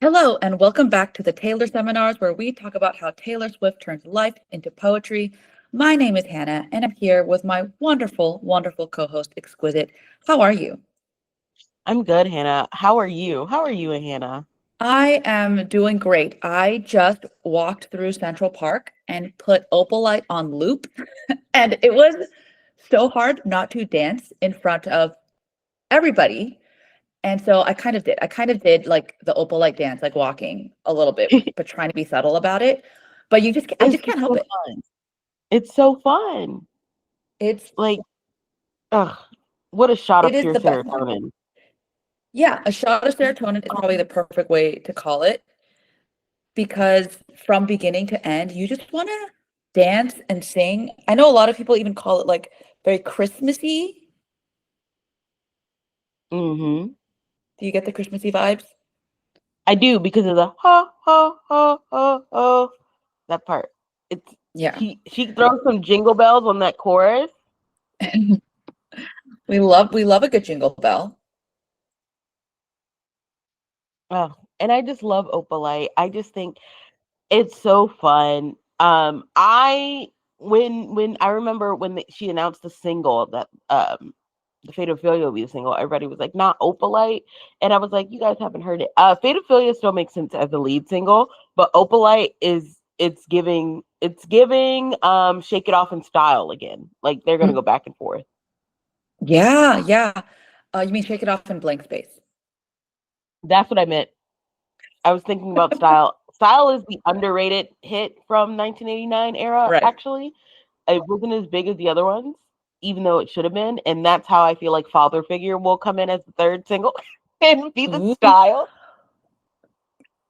Hello, and welcome back to the Taylor Seminars, where we talk about how Taylor Swift turns life into poetry. My name is Hannah, and I'm here with my wonderful, wonderful co host, Exquisite. How are you? I'm good, Hannah. How are you? How are you, Hannah? I am doing great. I just walked through Central Park and put Opalite on loop, and it was so hard not to dance in front of everybody. And so I kind of did. I kind of did like the Opalite dance, like walking a little bit, but trying to be subtle about it. But I It's just can't help so it. fun. It's so fun. It's Like, ugh, what a shot it of is pure the best one. serotonin. Yeah, a shot of serotonin is probably the perfect way to call it because from beginning to end, you just want to dance and sing. I know a lot of people even call it like very Christmassy. hmm Do you get the Christmassy vibes? I do because of the ha ha ha ha ha that part. It's Yeah. she throws some jingle bells on that chorus. We love a good jingle bell. Oh, and I just love Opalite. I just think it's so fun. I when I remember when she announced the single that the Fate of Ophelia will be the single, everybody was like, not Opalite. And I was like, you guys haven't heard it. Fate of Ophelia still makes sense as the lead single, but Opalite is it's giving Shake It Off in Style again. Like they're gonna Mm, go back and forth. yeah, yeah. You mean Shake It Off in Blank Space? That's what I meant. I was thinking about Style. Style is the underrated hit from 1989 era, Right. actually. It wasn't as big as the other ones, even though it should have been. And that's how I feel like Father Figure will come in as the third single and be the Ooh, style.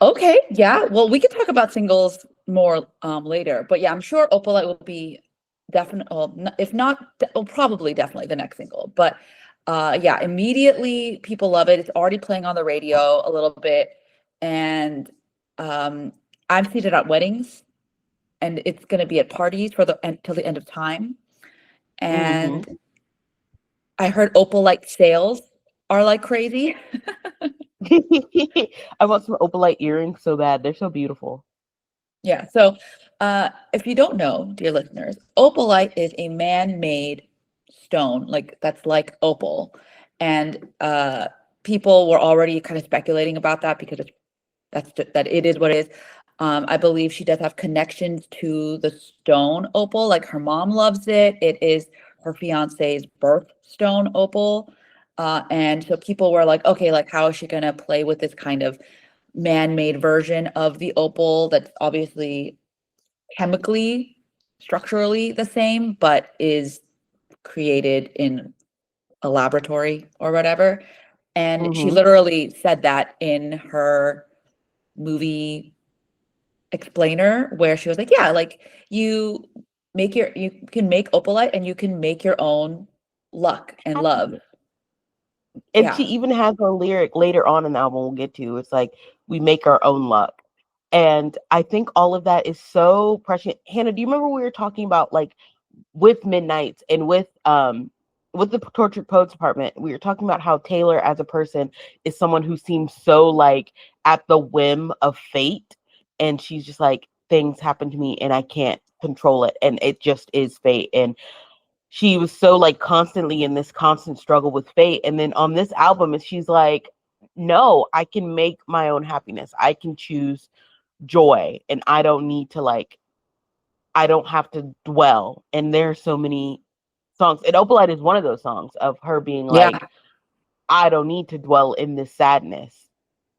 okay, yeah. Well, we can talk about singles more later, but yeah, I'm sure Opalite will be definitely, well, if not, well, probably definitely the next single. But yeah, immediately people love it. It's already playing on the radio a little bit, and um, I've seen it at weddings, and it's going to be at parties for the until the end of time. hmm And I heard Opalite sales are like crazy. I want some opalite earrings so bad. They're so beautiful. Yeah. So, if you don't know, dear listeners, opalite is a man-made stone, like that's like opal, and people were already kind of speculating about that because that it is what it is. I believe she does have connections to the stone opal, like her mom loves it. It is her fiance's birthstone opal, and so people were like, okay, like how is she gonna play with this kind of man-made version of the opal that's obviously chemically, structurally the same, but is created in a laboratory or whatever. And she hmm literally said that in her movie explainer, where she was like, yeah, like you can make opalite and you can make your own luck and love. And she Yeah. even has a lyric later on in the album we'll get to. It's like, we make our own luck. And I think all of that is so prescient. Hannah, do you remember we were talking about like with Midnights and with the Tortured Poets Department, we were talking about how Taylor as a person is someone who seems so like at the whim of fate, and she's just like, things happen to me and I can't control it, and it just is fate. And she was so like constantly in this constant struggle with fate. And then on this album, she's like, no, I can make my own happiness. I can choose joy, and I don't need to like I don't have to dwell. And there's so many songs. And Opalite is one of those songs of her being Yeah. like, I don't need to dwell in this sadness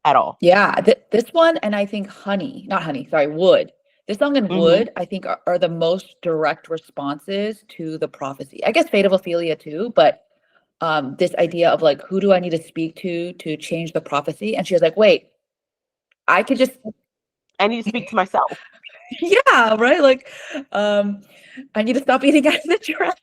at all. Yeah, this one and I think Honey, not Honey, sorry, Wood. This song and hmm Wood, I think, are the most direct responses to the prophecy. I guess Fate of Ophelia too, but this idea of like, who do I need to speak to change the prophecy? And she was like, wait, I could just, I need to speak to myself. yeah, right? Like, um, I need to stop eating out of the trash.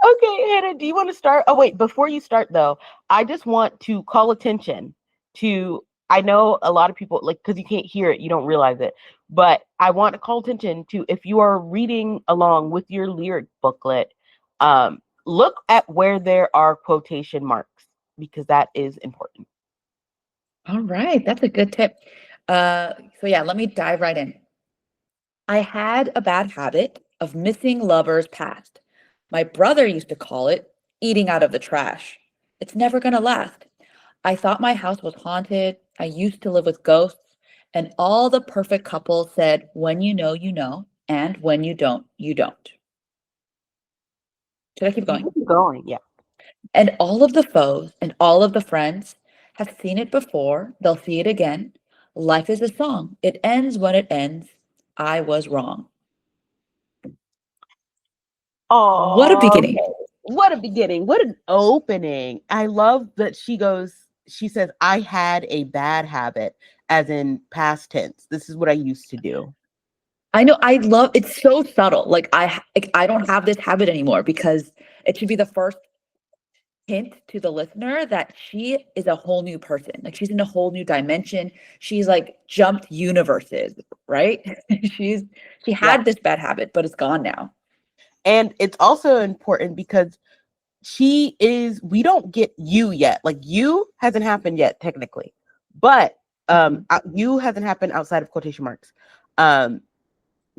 Okay, Hannah, do you want to start? Oh, wait, before you start, though, I just want to call attention to. I know a lot of people, like, because you can't hear it, you don't realize it, but I want to call attention to if you are reading along with your lyric booklet, look at where there are quotation marks because that is important. All right, that's a good tip. So yeah, let me dive right in. I had a bad habit of missing lovers past. My brother used to call it eating out of the trash. It's never gonna last. I thought my house was haunted. I used to live with ghosts, and all the perfect couples said, when you know, and when you don't, you don't. Should I keep You going? can keep going. Yeah. And all of the foes and all of the friends have seen it before. They'll see it again. Life is a song. It ends when it ends. I was wrong. What a Oh, beginning. okay. What a beginning. What an opening. I love that she says, I had a bad habit, as in past tense. This is what I used to do. I know I love it's so subtle. Like I don't have this habit anymore because it should be the first hint to the listener that she is a whole new person. Like she's in a whole new dimension. She's like jumped universes, right? she's she Yeah. had this bad habit, but it's gone now. And it's also important because we don't get you yet. Like you hasn't happened yet, technically. But Mhm. you hasn't happened outside of quotation marks. Um,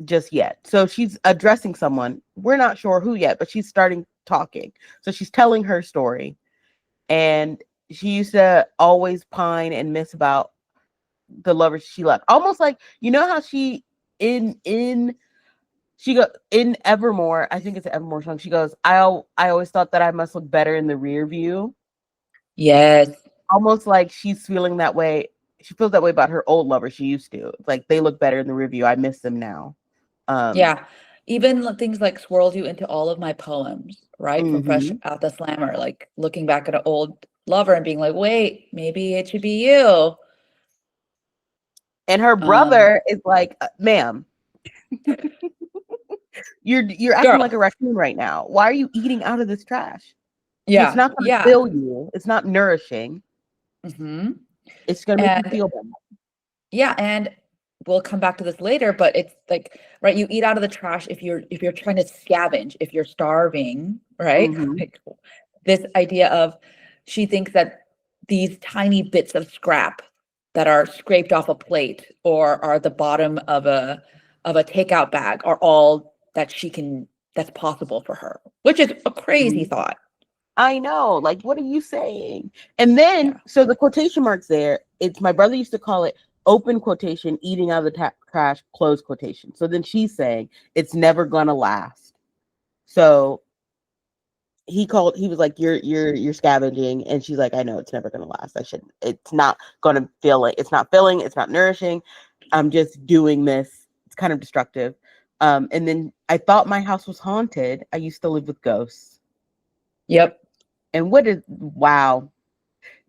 just yet. So she's addressing someone. We're not sure who yet, but she's starting talking. So she's telling her story. And she used to always pine and miss about the lovers she left. Almost like how she in she go in Evermore, I think it's an Evermore song. She goes, I always thought that I must look better in the rear view. Yes. Almost like she's feeling that way. She feels that way about her old lover she used to. It's like they look better in the rear view. I miss them now. Um Yeah. Even things like swirled you into all of my poems, right? From Fresh mhm. Out the Slammer, like looking back at an old lover and being like, wait, maybe it should be you. And her Um, brother is like, ma'am, you're acting like girl. a raccoon right now. Why are you eating out of this trash? It's Yeah. not going to Yeah. fill you. It's not nourishing. hmm It's going to make you And feel bad. yeah, and we'll come back to this later, but it's like, right, you eat out of the trash if you're trying to scavenge, if you're starving, right? Hmm. Like this idea of she thinks that these tiny bits of scrap that are scraped off a plate or are at the bottom of a takeout bag are all that she can that's possible for her, which is a crazy thought. I know. Like, what are you saying? And then, Yeah. so the quotation marks there, it's my brother used to call it open quotation, eating out of the trash, close quotation. So then she's saying it's never going to last. So he was like, you're scavenging. And she's like, I know it's never going to last. It's not going to fill it. It's not filling. It's not nourishing. I'm just doing this. It's kind of destructive. And then I thought my house was haunted. I used to live with ghosts. Yep. And wow,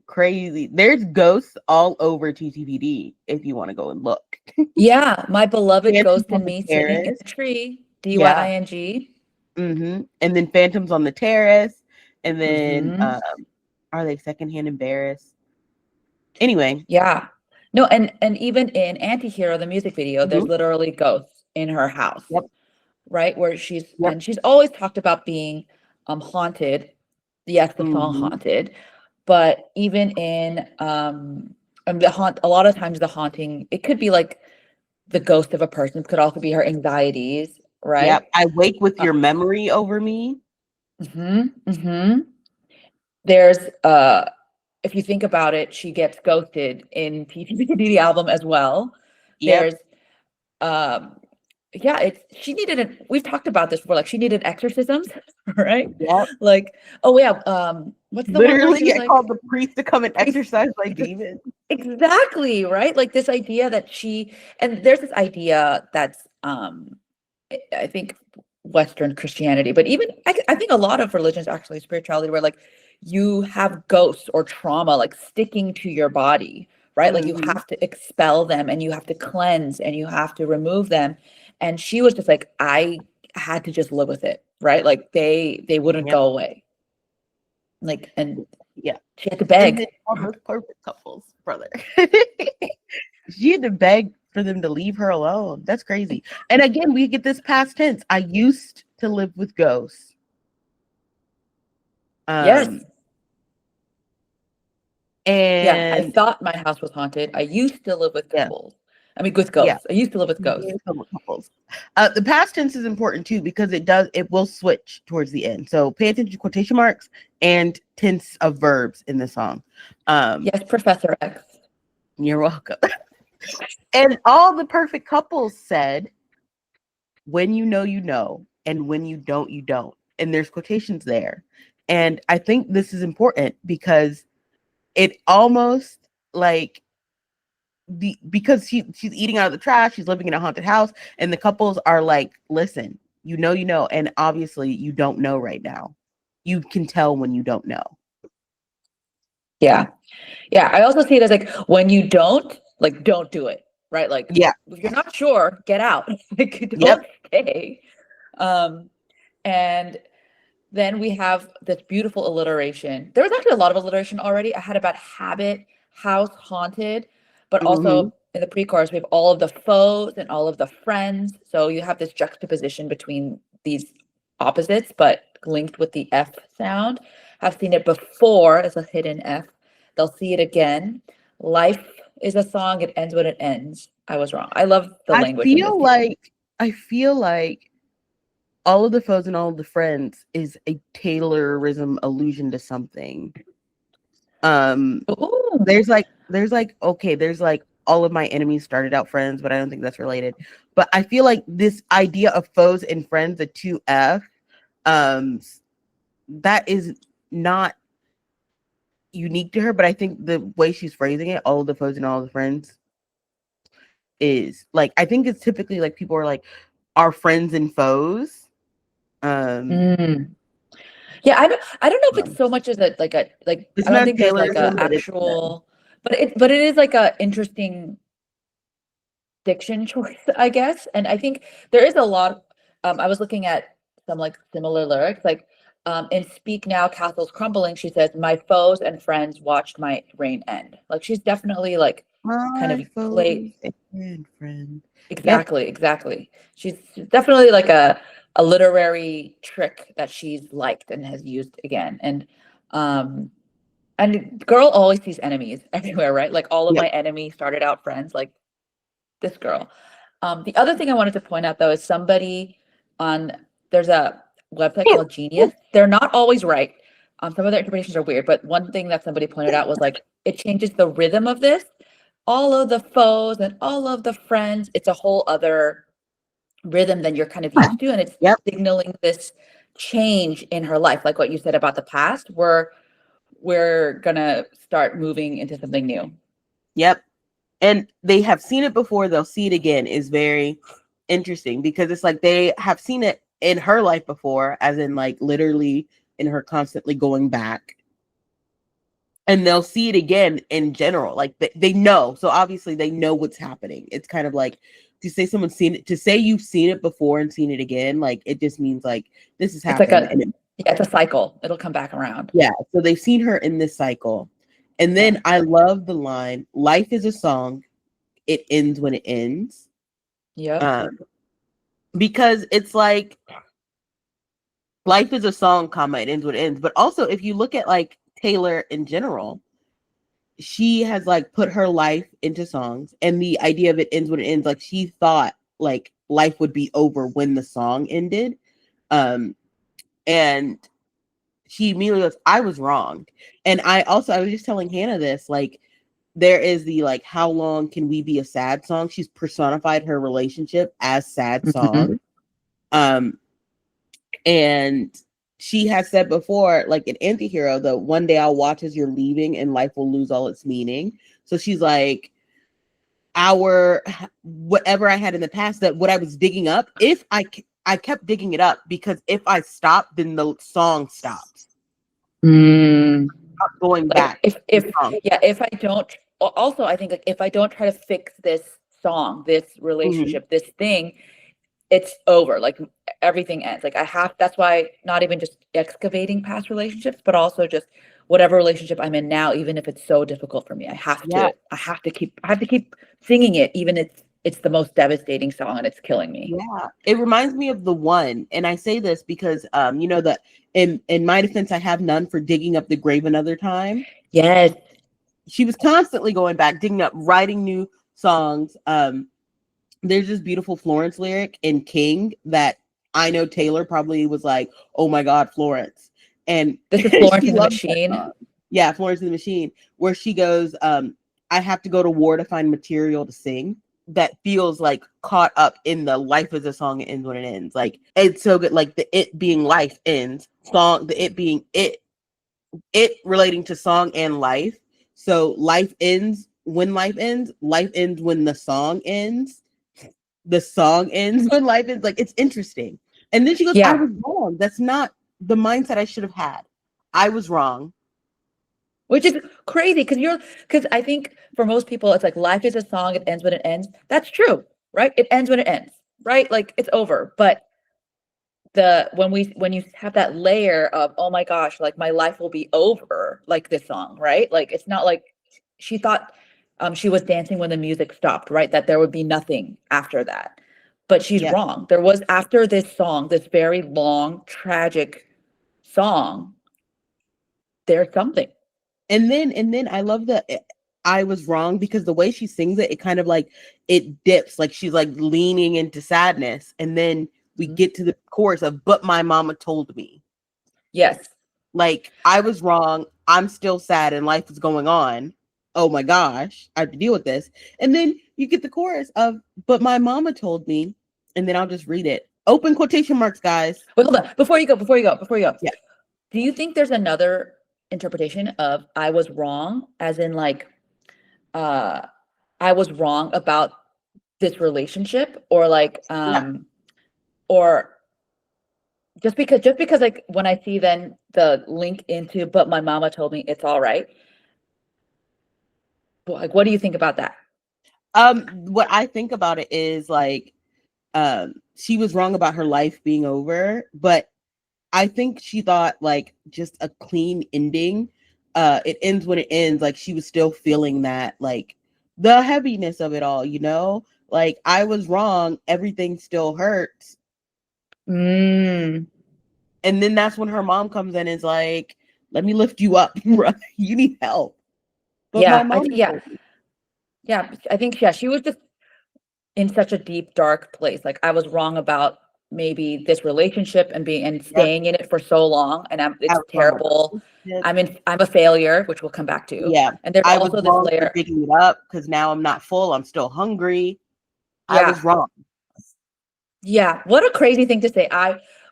crazy. There's ghosts all over TTPD if you want to go and look. Yeah, my beloved Phantoms ghost on and the me sitting in terrace. a tree. Yeah. DYING. And then Phantoms on the Terrace. And then Mhm. are they secondhand embarrassed? Anyway. Yeah. No, and even in Antihero, the music video, there's Mhm. literally ghosts in her house, Yep. right? Where she's Yep. and she's always talked about being haunted. Yes, the song Hmm. Haunted, but even in the haunt a lot of times the haunting, it could be like the ghost of a person, it could also be her anxieties, Yep. right? I wake with Uh, your memory over me. mhm. There's if you think about it, she gets ghosted in PTPD album as well. Yep. There's um yeah, it's she needed an we've talked about this before, like she needed exorcisms, right? Yep. Like, oh yeah, what's the one where she Literally, was I like called the priest to come and priest exercise my demons. exactly, right? Like this idea that she and there's this idea that's I think Western Christianity, but even I think a lot of religions actually spirituality where like you have ghosts or trauma like sticking to your body, right? Like you Hmm. have to expel them and you have to cleanse and you have to remove them. And she was just like, I had to just live with it, right? Like they wouldn't Yep. go away. Like and Yeah. she had to And then beg. all those perfect couples, brother. She had to beg for them to leave her alone. That's crazy. And again, we get this past tense. I used to live with ghosts. Yes. Um, Yeah, I And thought my house was haunted. I used to live with yeah, couples. I mean, with yeah. ghosts. I used to live with ghosts. Yeah, couple couples. The past tense is important too because it will switch towards the end. So pay attention to quotation marks and tense of verbs in the song. Um, Yes, Professor X. you're welcome. And all the perfect couples said, "When you know, and when you don't." And there's quotations there, and I think this is important because it almost like because she's eating out of the trash, she's living in a haunted house, and the couples are like, listen, you know, and obviously you don't know right now. You can tell when you don't know. Yeah. Yeah. I also see it as like when you don't, like, don't do it. Right. Like Yeah. if you're not sure, get out. Like don't Yep. stay. Um, and then we have this beautiful alliteration. There was actually a lot of alliteration already. I had about habit, house, haunted, but Mm-hmm. also in the pre-chorus, we have all of the foes and all of the friends. So you have this juxtaposition between these opposites, but linked with the F sound. I've seen it before as a hidden F. They'll see it again. Life is a song, it ends when it ends. I was wrong. I love the I language in this feel piece. like I feel like all of the foes and all of the friends is a Taylorism allusion to something. Um, Ooh. there's like okay, there's like all of my enemies started out friends, but I don't think that's related. But I feel like this idea of foes and friends, the two F, um, that is not unique to her. But I think the way she's phrasing it, all of the foes and all of the friends, is like I think it's typically like people are like our friends and foes. Um, Mm. Yeah, I don't know if it's so much as a like it's I don't not think there's like a Taylorism, but it's actual, but it is like a interesting diction choice, I guess. And I think there is a lot. I was looking at some like similar lyrics, like in "Speak Now, Castles Crumbling." She says, "My foes and friends watched my reign end." Like she's definitely like kind of my play foes and friends. Yep, exactly, exactly. She's definitely like a literary trick that she's liked and has used again. Um and girl always sees enemies everywhere, right? Like all of yep. my enemies started out friends, like this girl. The other thing I wanted to point out though is somebody on there's a website Ew, called ew. Genius. They're not always right. Some of their interpretations are weird, but one thing that somebody pointed out was like it changes the rhythm of this. All of the foes and all of the friends, it's a whole other rhythm than you're kind of used to, and it's Yep, signaling this change in her life, like what you said about the past. We're gonna start moving into something new. yep. And they have seen it before, they'll see it again is very interesting because it's like they have seen it in her life before, as in like literally in her constantly going back. And they'll see it again in general. Like they know. So obviously they know what's happening. It's kind of like to say someone's seen it, to say you've seen it before and seen it again, like it just means like this has It's like happened. a And yeah, it's a cycle. It'll come back around. yeah, so they've seen her in this cycle. And Yeah. then I love the line, life is a song, it ends when it ends. Yep. Um, because it's like life is a song, comma, it ends when it ends. But also if you look at like Taylor in general, she has like put her life into songs, and the idea of it ends when it ends, like she thought like life would be over when the song ended. Um, and she immediately goes, I was wrong. And I was just telling Hannah this, like there is the like how long can we be a sad song? She's personified her relationship as sad Mhm. song. Um, and she has said before, like an anti-hero, that one day I'll watch as you're leaving and life will lose all its meaning. So she's like, our whatever I had in the past, that what I was digging up, if I kept digging it up, because if I stopped, then the song stops. Mm. Stop going Like back to the if song. yeah, if I don't also I think like if I don't try to fix this song, this Mhm. relationship, this thing, it's over. Like everything ends. Like I have that's why not even just excavating past relationships, but also just whatever relationship I'm in now, even if it's so difficult for me, Yeah, I have to keep singing it, even if it's the most devastating song and it's killing me. yeah. It reminds me of the one, and I say this because you know that in my defense, I have none for digging up the grave another time. Yes. she was constantly going back, digging up, writing new songs. There's this beautiful Florence lyric in King that I know Taylor probably was like, "Oh my God, Florence," and This is she Florence and the loves that Machine. song. Yeah, Florence and the Machine, where she goes, "I have to go to war to find material to sing." That feels like caught up in the life as a song, it ends when it ends. Like it's so good. Like the it being life ends, song, the it being it relating to song and life. So life ends when life ends when the song ends when life ends. Like it's interesting. And then she goes, I Yeah, was wrong. That's not the mindset I should have had. I was wrong. which is crazy because I think for most people it's like life is a song, it ends when it ends. That's true, right? It ends when it ends, right? Like it's over. But the when you have that layer of, oh my gosh, like my life will be over, like this song, right? Like it's not like she thought she was dancing when the music stopped, right? That there would be nothing after that. But she's Yeah. wrong. There was, after this song, this very long, tragic song, there's something. And then I love the I was wrong because the way she sings it, it kind of like it dips, like she's like leaning into sadness. And then we Mhm. get to the chorus of but my mama told me. Yes. Like I was wrong. I'm still sad and life is going on. Oh my gosh, I have to deal with this. And then you get the chorus of but my mama told me, and then I'll just read it. Open quotation marks, guys. Wait, hold on. Before you go. Yeah. Do you think there's another interpretation of I was wrong, as in like uh I was wrong about this relationship, or like Yeah. or just because like when I see then the link into but my mama told me it's all right. Like what do you think about that? What I think about it is like she was wrong about her life being over, but I think she thought like just a clean ending. It ends when it ends. Like she was still feeling that like the heaviness of it all, you know? Like I was wrong, everything still hurts. Mm, And then that's when her mom comes in and is like, let me lift you up, bro. You need help. But my yeah, mom yeah, told me. yeah. I think yeah, she was just in such a deep, dark place. Like I was wrong about maybe this relationship and being and Yep. staying in it for so long, and I it's was wrong about terrible. this. I'm a failure, which we'll come back to. Yeah. And there's I was also this wrong for layer. digging it up because now I'm not full. I'm still hungry. I Yeah, was wrong. yeah. What a crazy thing to say.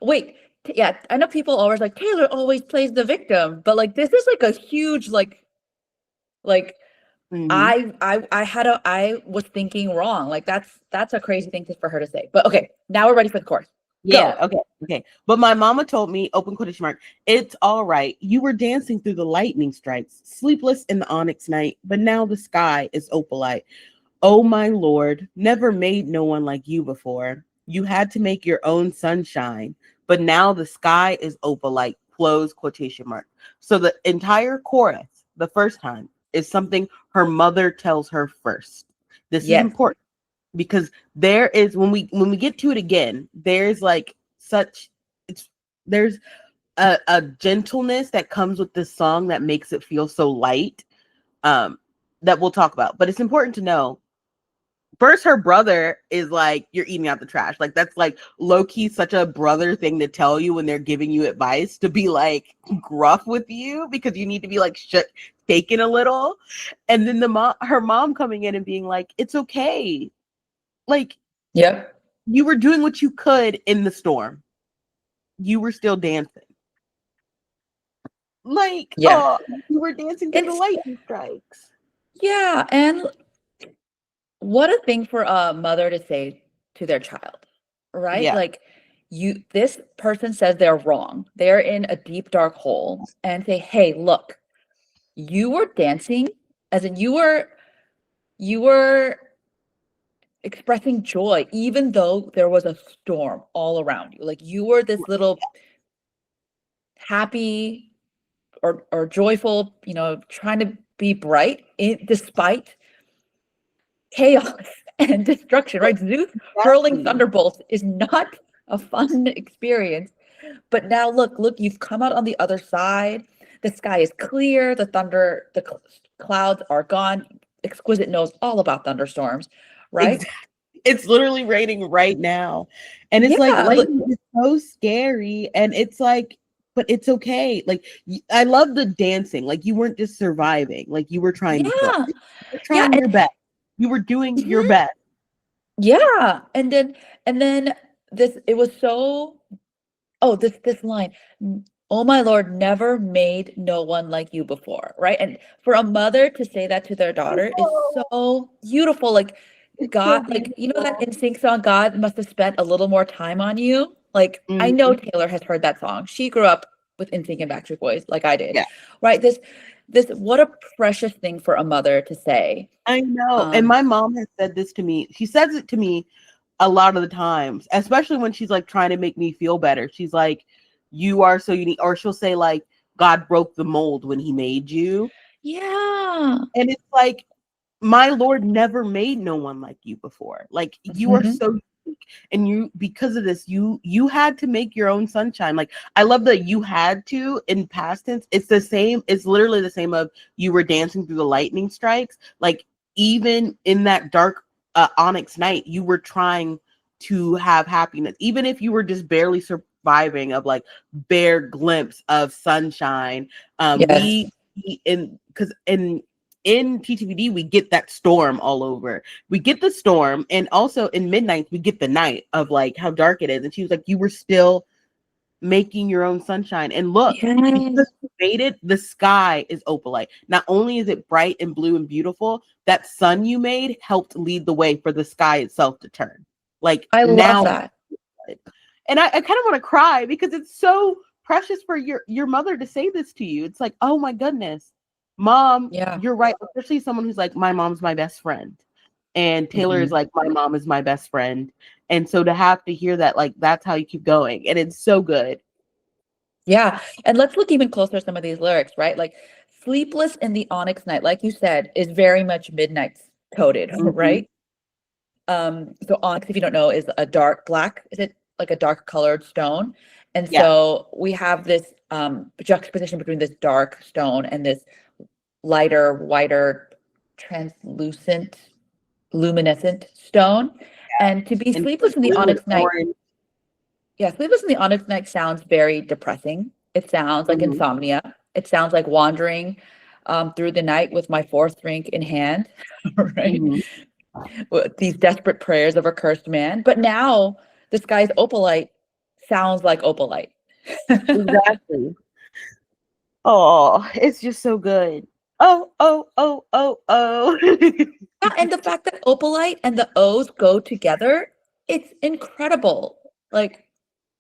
Wait. Yeah, I know people always like Taylor always plays the victim, but like this is like a huge like Hmm. I was thinking wrong. Like that's a crazy thing for her to say. But okay, now we're ready for the chorus. Yeah, Go. okay, okay. But my mama told me, open quotation mark, it's all right. You were dancing through the lightning strikes, sleepless in the onyx night, but now the sky is opalite. Oh my lord, never made no one like you before. You had to make your own sunshine, but now the sky is opalite. Close quotation mark. So the entire chorus, the first time, is something her mother tells her first. This is Yes. important because there is when we get to it again, there's like such it's there's a gentleness that comes with this song that makes it feel so light, um that we'll talk about. But it's important to know first her brother is like you're eating out the trash. Like that's like low-key such a brother thing to tell you when they're giving you advice, to be like gruff with you because you need to be like shaken a little. And then her mom coming in and being like, it's okay, like Yep. you were doing what you could in the storm. You were still dancing. Like, Yeah. oh, you were dancing through the It's lightning strikes. yeah, and what a thing for a mother to say to their child, right? Yeah. Like this person says they're wrong. They're in a deep dark hole and say, "Hey, look, you were dancing as in you were expressing joy even though there was a storm all around you. Like you were this little happy or joyful, trying to be bright despite chaos and destruction, right? Zeus hurling Exactly. thunderbolts is not a fun experience. But now look, you've come out on the other side. The sky is clear, the thunder, clouds are gone. Exquisite knows all about thunderstorms, right? Exactly. It's literally raining right now. And it's like Yeah, lightning is so scary. And it's like, but it's okay. Like I love the dancing. Like you weren't just surviving. Like you were trying to thrive. yeah, You were yeah, trying and your best. You were doing your mhm, best. yeah, and then this it was so oh, this line, "Oh my Lord, never made no one like you before," right? And for a mother to say that to their daughter is Oh, so beautiful. Like it's so God, like you know that beautiful. NSYNC song, God must have spent a little more time on you. Like I know Mhm. Taylor has heard that song. She grew up with NSYNC and Backstreet Boys, like I did, Yeah. right? This what a precious thing for a mother to say. I know. And Um, my mom has said this to me. She says it to me a lot of the times, especially when she's like trying to make me feel better. She's like, "You are so unique," or she'll say like, "God broke the mold when He made you," yeah. and it's like, my Lord never made no one like you before. Like you are Mhm. so unique, and you because of this, you had to make your own sunshine. Like I love that you had to in past tense. It's the same. It's literally the same of you were dancing through the lightning strikes. Like even in that dark onyx night, you were trying to have happiness, even if you were just barely surviving of like bare glimpse of sunshine. Yes. We in because in TTVD, we get that storm all over. We get the storm, and also in Midnight, we get the night of like how dark it is. And she was like, "You were still making your own sunshine." And look, Yes. because you made it, the sky is opalite. Not only is it bright and blue and beautiful, that sun you made helped lead the way for the sky itself to turn. Like I love now, that. and I kind of want to cry because it's so precious for your mother to say this to you. It's like, oh my goodness, mom, Yeah. you're right. Especially someone who's like, my mom's my best friend, and Taylor is Mhm. like, my mom is my best friend, and so to have to hear that, like, that's how you keep going, and it's so good. Yeah, and let's look even closer at some of these lyrics, right? Like, "Sleepless in the onyx night," like you said, is very much Midnight's coded, Mhm. right? So onyx, if you don't know, is a dark black. Is it like a dark colored stone? And Yeah. so we have this juxtaposition between this dark stone and this lighter, whiter, translucent, luminescent stone. And to be And the sleepless in the blue and onyx night, orange. yeah, sleepless in the onyx night sounds very depressing. It sounds like Mhm. insomnia. It sounds like wandering through the night with my fourth drink in hand, right? Mhm. With these desperate prayers of a cursed man. But now this guy's opalite sounds like opalite. Exactly. Oh, it's just so good. Oh, oh, oh, oh, oh. Yeah, and the fact that opalite and the O's go together, it's incredible. Like,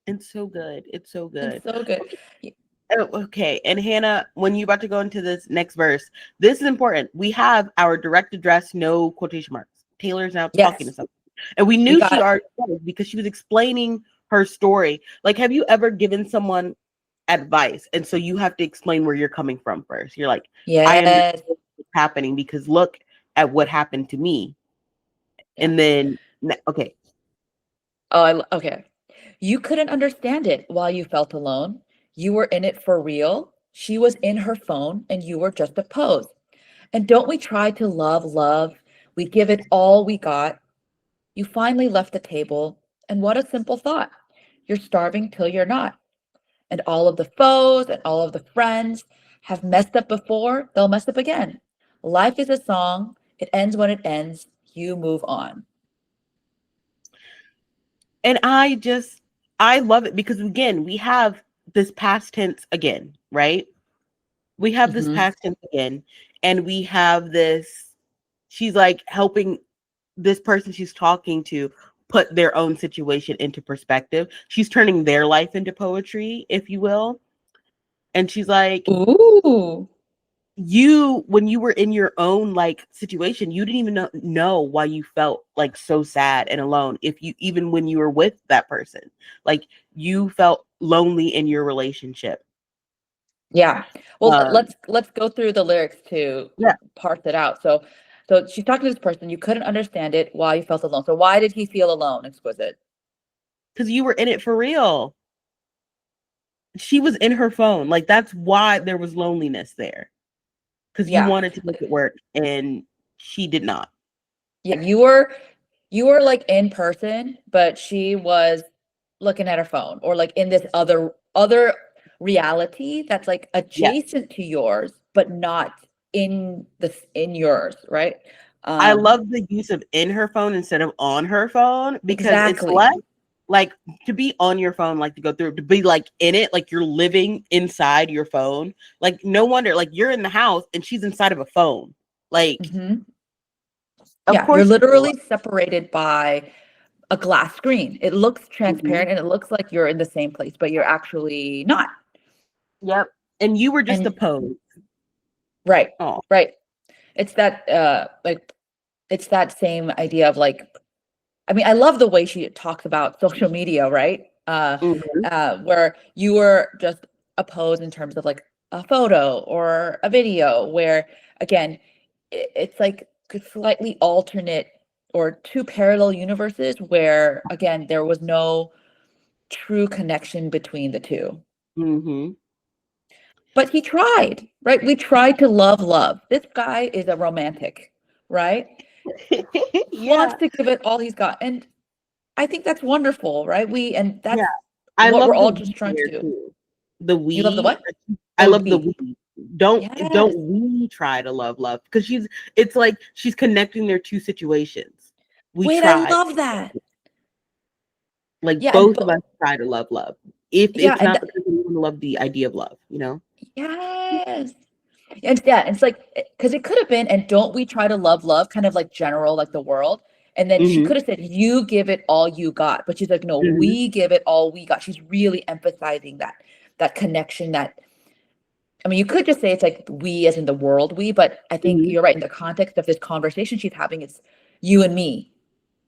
It's so good. It's so it's good. so good. Okay. Oh, okay. And Hannah, when you're about to go into this next verse, this is important. We have our direct address, no quotation marks. Taylor's now talking to Yes, someone. And we we knew she got already was because she was explaining her story. Like, have you ever given someone advice? And so you have to explain where you're coming from first. You're like, I understand yes. what's happening because look at what happened to me. Yeah. And then, okay. Oh, okay. You couldn't understand it while you felt alone. You were in it for real. She was in her phone and you were just a pose. And don't we try to love love? We give it all we got. You finally left the table. And what a simple thought. You're starving till you're not. And all of the foes and all of the friends have messed up before, they'll mess up again. Life is a song. It ends when it ends. You move on. And I love it because again, we have this past tense again, right? We have this Mhm. past tense again, and we have this, she's like helping this person she's talking to put their own situation into perspective. She's turning their life into poetry, if you will. And she's like, Ooh. you when you were in your own like situation, you didn't even know why you felt like so sad and alone, if you even when you were with that person, like you felt lonely in your relationship. Yeah. Well, um let's go through the lyrics to yeah, parse it out. So she's talking to this person. You couldn't understand it while you felt alone. So why did he feel alone, Exquisite? because you were in it for real. She was in her phone, like that's why there was loneliness there, because you Yeah. wanted to make it work and she did not. Yeah, you were like in person, but she was looking at her phone or like in this other reality that's like Yeah. adjacent to yours, but not in yours, right? I Um, love the use of in her phone instead of on her phone because it's less exactly. like to be on your phone, like to go through, to be like in it, like you're living inside your phone. Like, no wonder, like you're in the house and she's inside of a phone. Like, Hmm. of Yeah, you're course, literally separated by a glass screen. It looks Mhm. transparent and it looks like you're in the same place, but you're actually not. Yep. And you were just a And pose. right, Oh. right. It's that like it's that same idea of like, I mean, I love the way she talks about social media, right? Mhm. Where you were just a pose in terms of like a photo or a video, where again, it's like slightly alternate or two parallel universes where again there was no true connection between the two. Mhm. But he tried, right? We tried to love. This guy is a romantic, right? Wants Yeah. to give it all he's got. And I think that's wonderful, right? And Yeah. that's I what we're love the all just we trying to there do. too. The You love the we. what? I Oh, love the we. we. Don't Yes. we try to love because it's like she's connecting their two situations. We Wait, I try, love that. like Yeah, and both of us try to love. If yeah, it's not because we even love the idea of love, you know? yes. And yeah, it's like because it could have been, and don't we try to love, kind of like general, like the world. And then she Mm-hmm. could have said, you give it all you got. But she's like, no, Mm-hmm. we give it all we got. She's really emphasizing that connection, that I mean, you could just say it's like we as in the world we, but I think Mm-hmm. you're right in the context of this conversation she's having, it's you and me.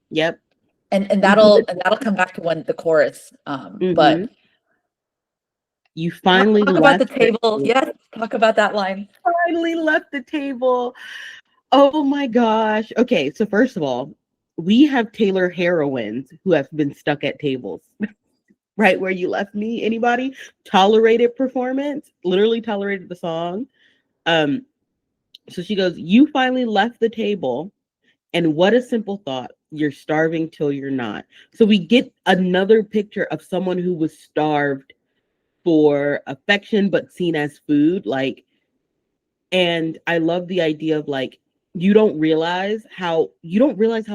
Yep. And You do that'll come back to when the chorus. Mm-hmm. But You finally talk about left the table. Yes, talk about that line. finally left the table. Oh my gosh. Okay, so first of all, we have Taylor heroines who have been stuck at tables. Right where you left me. Anybody? Tolerated performance, literally tolerated the song. Um, so she goes, "You finally left the table, and what a simple thought. You're starving till you're not." So we get another picture of someone who was starved for affection but seen as food. Like, and I love the idea of like you don't realize how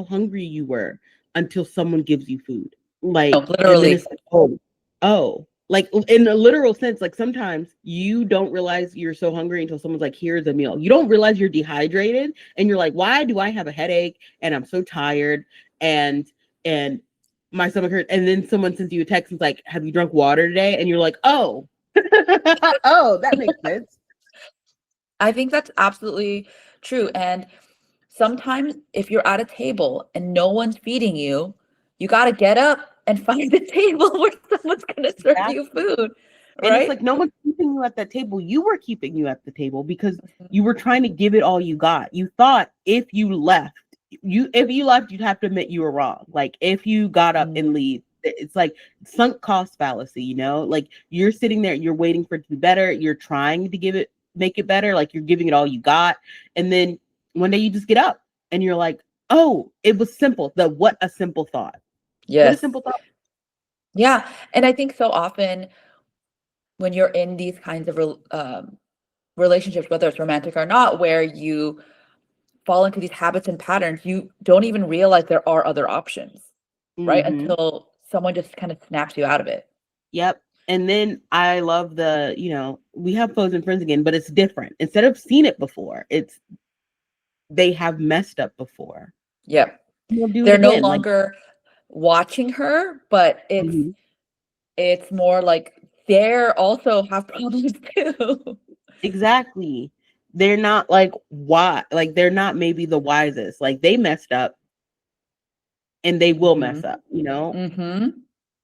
hungry you were until someone gives you food. No, Like, and then it's literally. like, oh, like in a literal sense, like sometimes you don't realize you're so hungry until someone's like, here's a meal. You don't realize you're dehydrated and you're like, why do I have a headache and I'm so tired and my stomach hurts? And then someone sends you a text and's like, have you drunk water today? And you're like, oh, oh, that makes sense. I think that's absolutely true. And sometimes if you're at a table and no one's feeding you, you got to get up and find a table where someone's going to serve you food, And it's right? like no one's keeping you at that table. You were keeping you at the table because Mhm. you were trying to give it all you got. You thought if you left, you'd have to admit you were wrong. Like if you got up and Mm, leave, it's like sunk cost fallacy, you know? Like you're sitting there, you're waiting for it to be better, you're trying to make it better, like you're giving it all you got. And then one day you just get up and you're like, oh, it was simple. What a simple thought. What a yes. simple thought. Yeah. And I think so often when you're in these kinds of relationships, whether it's romantic or not, where you fall into these habits and patterns, you don't even realize there are other options, right? Mm-hmm. Until someone just kind of snaps you out of it. Yep. And then I love we have foes and friends again, but it's different. Instead of seen it before, it's they have messed up before. Yep. We'll do it They're no again. Like, longer watching her, but mhm, it's more like they're also have problems too. exactly. They're not like why, like they're not maybe the wisest. Like they messed up and they will Mhm. mess up, you know? Mhm.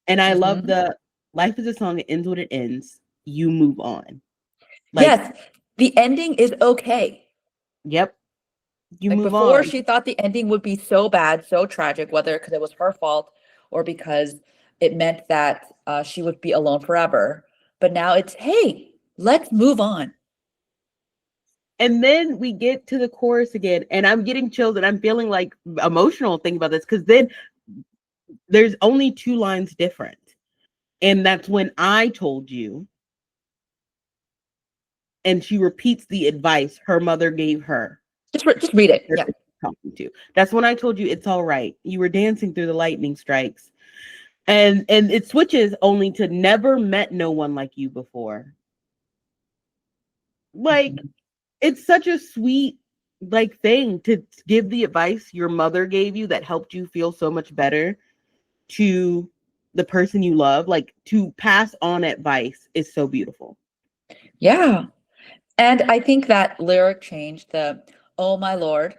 And I love Mhm. the life is a song, it ends when it ends. You move on. Like, Yes, the ending is okay. yep, you Like move before, on. she thought the ending would be so bad, so tragic, whether because it was her fault or because it meant that she would be alone forever. But now it's, hey, let's move on. And then we get to the chorus again, and I'm getting chills and I'm feeling like emotional thinking about this because then there's only two lines different. And that's when I told you. And she repeats the advice her mother gave her. Just read it. Yeah. Talking to. That's when I told you it's all right. You were dancing through the lightning strikes. And it switches only to never met no one like you before. Like, Mhm. it's such a sweet like thing to give the advice your mother gave you that helped you feel so much better to the person you love. Like, to pass on advice is so beautiful. Yeah. And I think that lyric change, the "Oh my Lord,"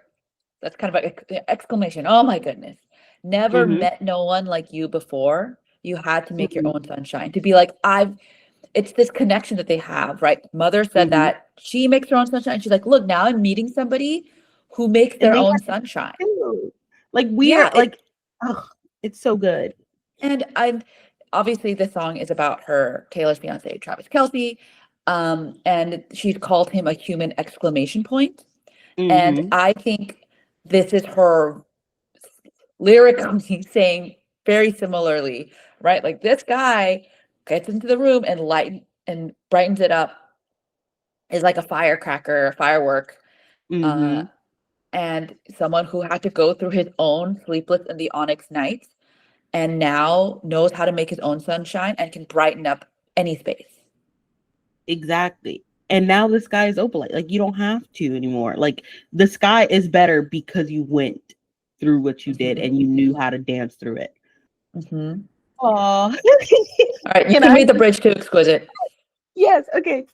that's kind of like a exclamation. Oh my goodness. Never Mm-hmm. met no one like you before. You had to make your Mm-hmm. own sunshine. To be like, it's this connection that they have, right? Mother said Mm-hmm. that she makes her own sunshine. She's like, look, now I'm meeting somebody who makes And their they own have sunshine. to. Like, we are Yeah, like, oh, it's so good. and I'm obviously the song is about her Taylor's fiance, Travis Kelce. And she's called him a human exclamation point. And Mm-hmm. I think this is her lyrically saying very similarly, right? Like this guy gets into the room and light and brightens it up, is like a firecracker, a firework. Uh, Mm-hmm. and someone who had to go through his own sleepless in the onyx nights and now knows how to make his own sunshine and can brighten up any space. Exactly. And now the sky is opalite. Like, you don't have to anymore. Like, the sky is better because you went through what you did Mhm, and you knew how to dance through it. mhm. Oh, All right, you can can I? read the bridge to Exquisite. Yes. Okay.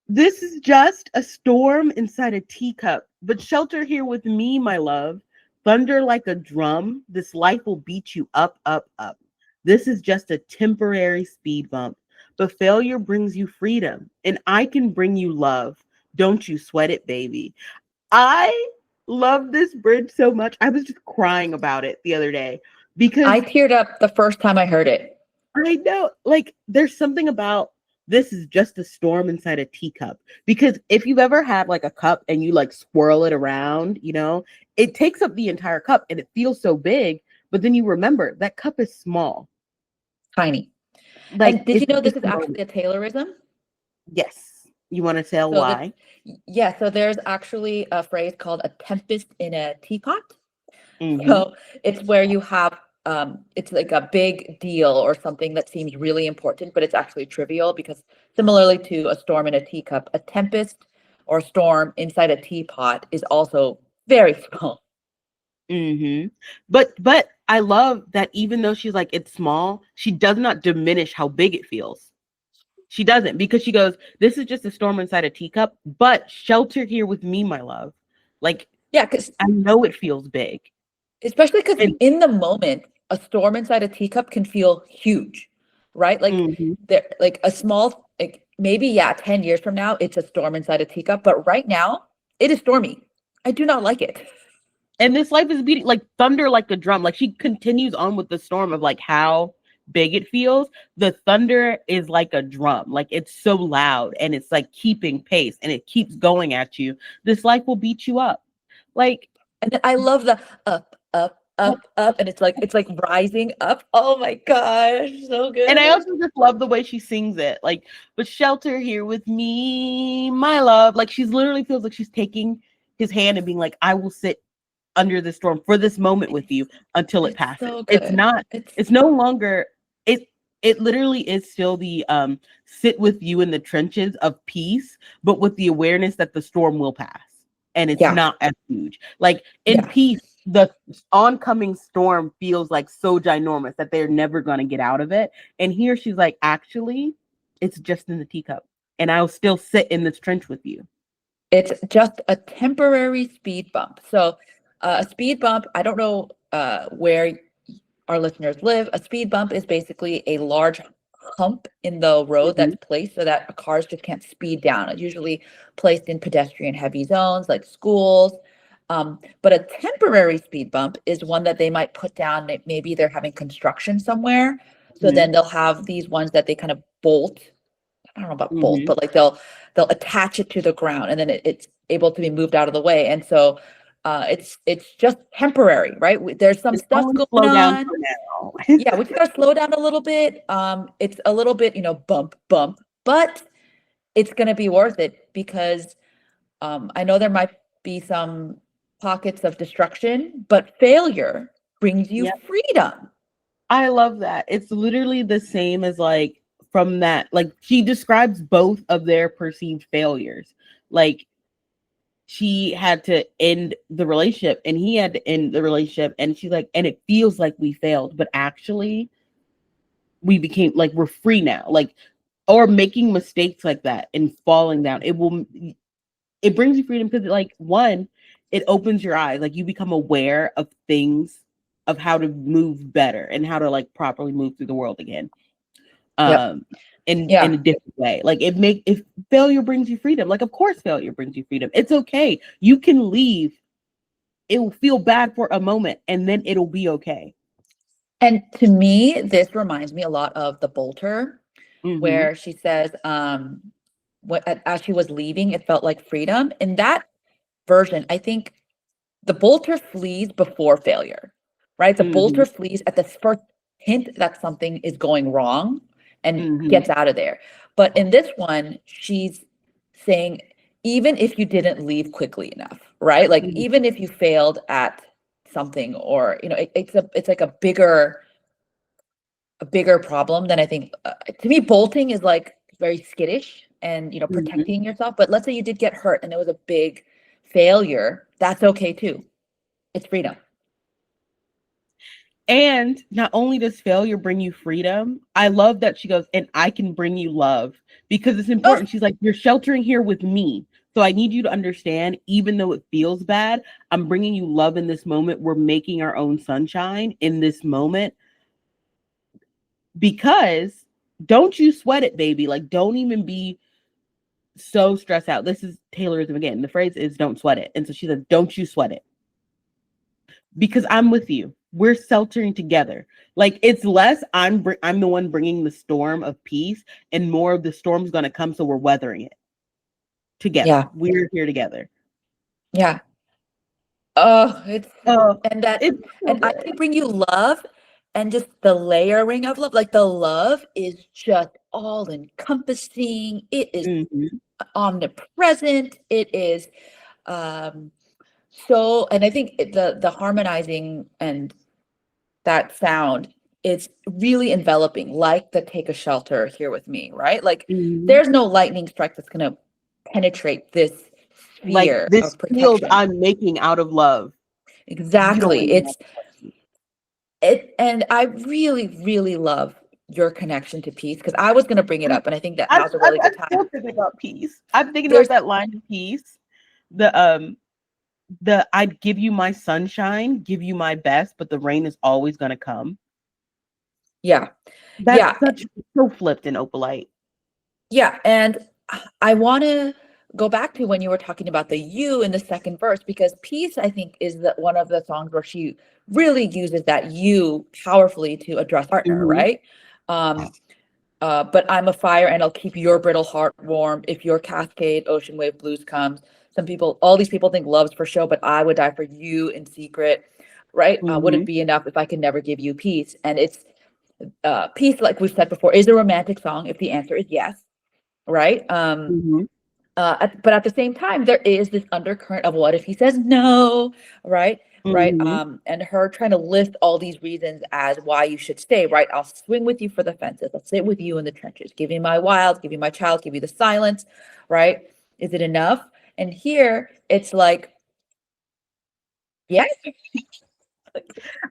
This is just a storm inside a teacup, but shelter here with me, my love. Thunder like a drum. This life will beat you up, up, up. This is just a temporary speed bump, but failure brings you freedom, and I can bring you love. Don't you sweat it, baby. I love this bridge so much. I was just crying about it the other day because I teared up the first time I heard it. I know, like, there's something about this is just a storm inside a teacup. Because if you've ever had like a cup and you like swirl it around, it takes up the entire cup and it feels so big. But then you remember that cup is small. Tiny. Like, And did you it's know this just is a moment. actually a Taylorism? Yes. You want to tell So the why? yeah, so there's actually a phrase called a tempest in a teapot. Mm-hmm. So it's where you have it's like a big deal or something that seems really important, but it's actually trivial because similarly to a storm in a teacup, a tempest or storm inside a teapot is also very small. Mm-hmm. But I love that even though she's like it's small, she does not diminish how big it feels. She doesn't because she goes, this is just a storm inside a teacup, but shelter here with me, my love. Like, Yeah, because I know it feels big. especially because And in the moment, a storm inside a teacup can feel huge, right? Like mhm. there, like a small, like maybe yeah, 10 years from now, it's a storm inside a teacup, but right now, it is stormy. I do not like it. And this life is beating like thunder like a drum. Like, she continues on with the storm of like how big it feels. The thunder is like a drum. Like, it's so loud and it's like keeping pace and it keeps going at you. This life will beat you up. Like, And then I love the up, up, up, up, and it's like rising up. Oh my gosh, so and I good. also just love the way she sings it. Like, but shelter here with me, my love. Like, she's literally feels like she's taking his hand and being like, I will sit under the storm for this moment with you until it It's passes. so It's good. not, It's it's no longer it it literally is still the sit with you in the trenches of peace, but with the awareness that the storm will pass and it's yeah, not as huge. Like, in yeah. peace, the oncoming storm feels like so ginormous that they're never gonna get out of it. And here she's like, actually, it's just in the teacup. And I'll still sit in this trench with you. It's just a temporary speed bump. So, a speed bump, I don't know where our listeners live. A speed bump is basically a large hump in the road Mhm. that's placed so that cars just can't speed down. It's usually placed in pedestrian heavy zones like schools. But a temporary speed bump is one that they might put down. Maybe they're having construction somewhere. So Mhm. then they'll have these ones that they kind of bolt I don't know about bolt, Mhm. but like they'll attach it to the ground and then it's able to be moved out of the way. And so it's just temporary, right? There's some It's stuff only going slow down on. for now. Yeah, we just gotta slow down a little bit. It's a little bit, bump, bump, but it's gonna be worth it because I know there might be some pockets of destruction, but failure brings you Yeah. freedom. I love that. It's literally the same as like from that, like she describes both of their perceived failures. Like she had to end the relationship and he had to end the relationship. And she's like, and it feels like we failed, but actually we became like we're free now. Like, or making mistakes like that and falling down. It brings you freedom because like one, it opens your eyes. Like you become aware of things of how to move better and how to like properly move through the world again. Yep. Um in a Yeah. different way. Like if failure brings you freedom, like of course failure brings you freedom. It's okay. You can leave. It will feel bad for a moment and then it'll be okay. And to me, this reminds me a lot of The Bolter, Mm-hmm. where she says, as she was leaving, it felt like freedom. In that version, I think the bolter flees before failure, right? The Mm-hmm. bolter flees at the first hint that something is going wrong and Mm-hmm. gets out of there. But in this one, she's saying, even if you didn't leave quickly enough, right? Like Mm-hmm. even if you failed at something, or it's like a bigger problem than I think. To me, bolting is like very skittish and Mm-hmm. protecting yourself. But let's say you did get hurt and it was a big failure. That's okay too. It's freedom. And not only does failure bring you freedom, I love that she goes, and I can bring you love because it's Oh, important. She's like, you're sheltering here with me. So I need you to understand, even though it feels bad, I'm bringing you love in this moment. We're making our own sunshine in this moment because don't you sweat it, baby. Like, don't even be so stressed out. This is Taylorism again. The phrase is don't sweat it. And so she says, don't you sweat it because I'm with you. We're sheltering together. Like it's less I'm the one bringing the storm of peace, and more of the storm's gonna come, so we're weathering it together. yeah, We're here together. yeah. Oh, it's Oh, and that it's so and I good. can bring you love, and just the layering of love. Like the love is just all encompassing. It is Mm-hmm. omnipresent. It is um so, and I think the harmonizing and that sound is really enveloping, like the take a shelter here with me, right? Like Mm-hmm. there's no lightning strike that's gonna penetrate this Like sphere this of field protection. I'm making out of love. You don't Exactly. even have to touch me. And I really, really love your connection to peace, because I was gonna bring it up, and I think that now's a really I'm good time. still thinking about peace. I'm thinking about There's that line of peace. The I'd give you my sunshine, give you my best, but the rain is always gonna come. Yeah, That's yeah, such so flipped in Opalite. yeah, and I wanna go back to when you were talking about the "you" in the second verse, because "Peace," I think, is one of the songs where she really uses that "you" powerfully to address partner, Mm-hmm. right? Um, but I'm a fire and I'll keep your brittle heart warm if your cascade ocean wave blues comes. All these people think love's for show, but I would die for you in secret, right? Would Mm-hmm. it be enough if I could never give you peace? And it's peace, like we've said before, is a romantic song if the answer is yes, right? Mm-hmm. But at the same time, there is this undercurrent of what if he says no, right? Right. Mm-hmm. And her trying to list all these reasons as why you should stay, right? I'll swing with you for the fences. I'll sit with you in the trenches. Give you my wild, give you my child, give you the silence, right? Is it enough? And here it's like, yes,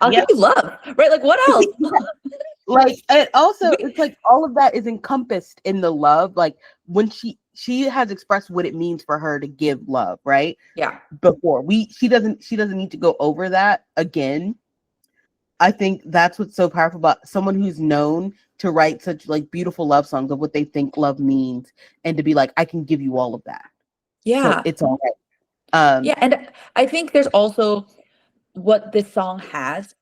I'll give Yep. you love, right? Like what else? Like and also We- it's like all of that is encompassed in the love. Like when she has expressed what it means for her to give love, right? yeah. Before she doesn't need to go over that again. I think that's what's so powerful about someone who's known to write such like beautiful love songs of what they think love means, and to be like, I can give you all of that. So Yeah. it's all right. Yeah. And I think there's also what this song has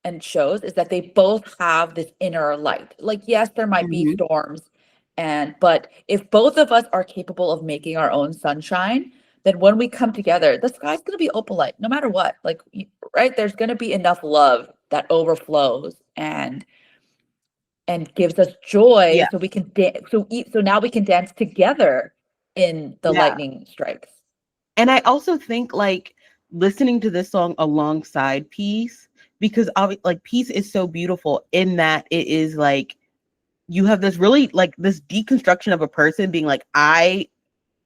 and shows is that they both have this inner light. Like, yes, there might be Mhm. storms But if both of us are capable of making our own sunshine, then when we come together, the sky's going to be opalite no matter what. Like, right? There's going to be enough love that overflows and gives us joy, Yeah. so we can so now we can dance together in the Yeah. lightning strikes. And I also think like listening to this song alongside Peace, because like Peace is so beautiful in that it is like you have this really like this deconstruction of a person being like, I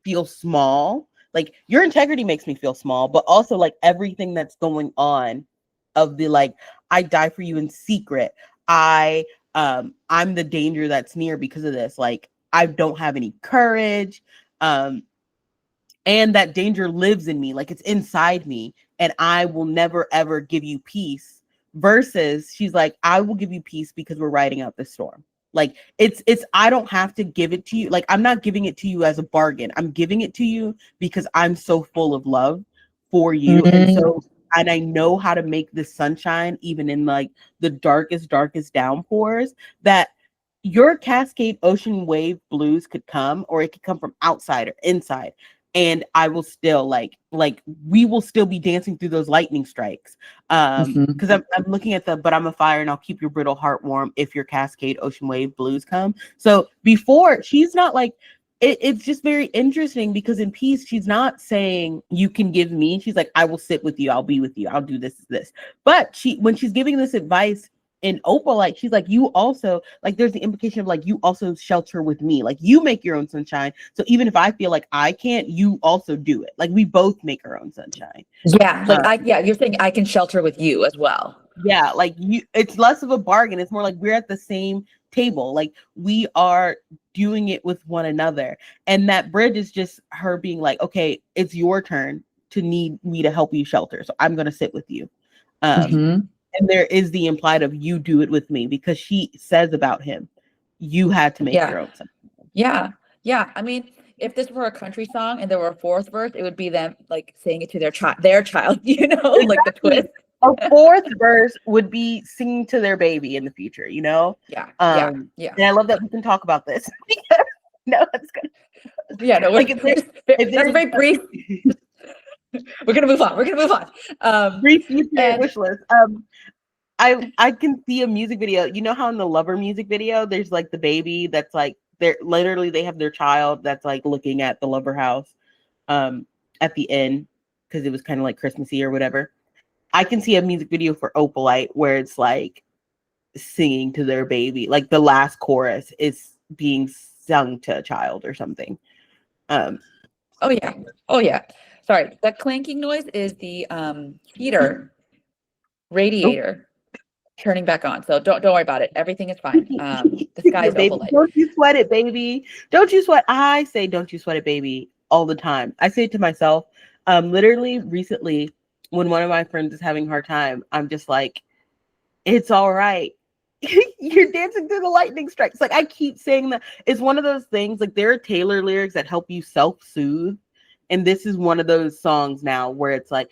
feel small. Like your integrity makes me feel small, but also like everything that's going on of the like, I die for you in secret. I'm the danger that's near because of this. Like I don't have any courage. Um, and that danger lives in me, like it's inside me, and I will never ever give you peace. Versus she's like, I will give you peace because we're riding out the storm. Like it's I don't have to give it to you. Like I'm not giving it to you as a bargain. I'm giving it to you because I'm so full of love for you. And Mm, so and I know how to make this sunshine even in like the darkest downpours, that your Cascade Ocean Wave blues could come, or it could come from outside or inside, and I will still like we will still be dancing through those lightning strikes. mhm. Because I'm looking at the but I'm a fire and I'll keep your brittle heart warm if your Cascade Ocean Wave blues come. So before she's not like it's just very interesting because in Peace she's not saying you can give me. She's like, I will sit with you, I'll be with you, I'll do this. But when she's giving this advice in Opalite, she's like, you also like there's the implication of like you also shelter with me, like you make your own sunshine, so even if I feel like I can't, you also do it, like we both make our own sunshine. Yeah, like you're saying I can shelter with you as well. Yeah, like you, it's less of a bargain, it's more like we're at the same table, like we are doing it with one another. And that bridge is just her being like, okay, it's your turn to need me to help you shelter, so I'm going to sit with you. um Mhm. And there is the implied of you do it with me, because she says about him, you had to make Yeah. your own sense. Yeah. Yeah. I mean, if this were a country song and there were a fourth verse, it would be them like saying it to their child, like the twist. Exactly. A fourth verse would be singing to their baby in the future, you know? Yeah. Yeah. Um, Yeah. and I love that we can talk about this. Because no one's gonna Yeah. No, like if that's a there's very brief. We're gonna move on. We're gonna move on. brief future And wish list. I can see a music video. You know how in the Lover music video, there's like the baby that's like they're literally they have their child that's like looking at the Lover house at the end because it was kind of like Christmassy or whatever. I can see a music video for Opalite where it's like singing to their baby, like the last chorus is being sung to a child or something. Um, oh yeah. Oh yeah. Sorry, that clanking noise is the heater oh, radiator turning back on. So don't worry about it. Everything is fine. The sky your is baby, opalite. don't you sweat it, baby. Don't you sweat. I say, don't you sweat it, baby, all the time. I say it to myself. Literally recently, when one of my friends is having a hard time, I'm just like, it's all right. You're dancing through the lightning strikes. Like I keep saying that. It's one of those things. Like there are Taylor lyrics that help you self-soothe, and this is one of those songs now where it's like,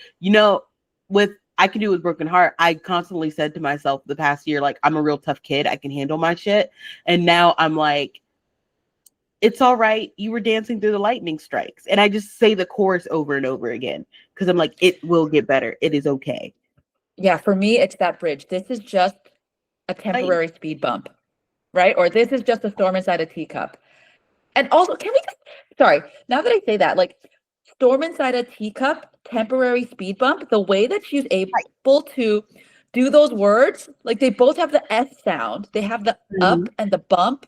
with I Can Do It With Broken Heart, I constantly said to myself the past year, like, I'm a real tough kid, I can handle my shit. And now I'm like, it's all right, you were dancing through the lightning strikes. And I just say the chorus over and over again because I'm like, it will get better, it is okay. Yeah, for me, it's that bridge. This is just a Like, temporary speed bump, right? Or this is just a storm inside a teacup. And also, can we just, sorry, now that I say that, like storm inside a teacup, temporary speed bump, the way that she's able to do those words, like they both have the S sound, they have the mm-hmm, up and the bump,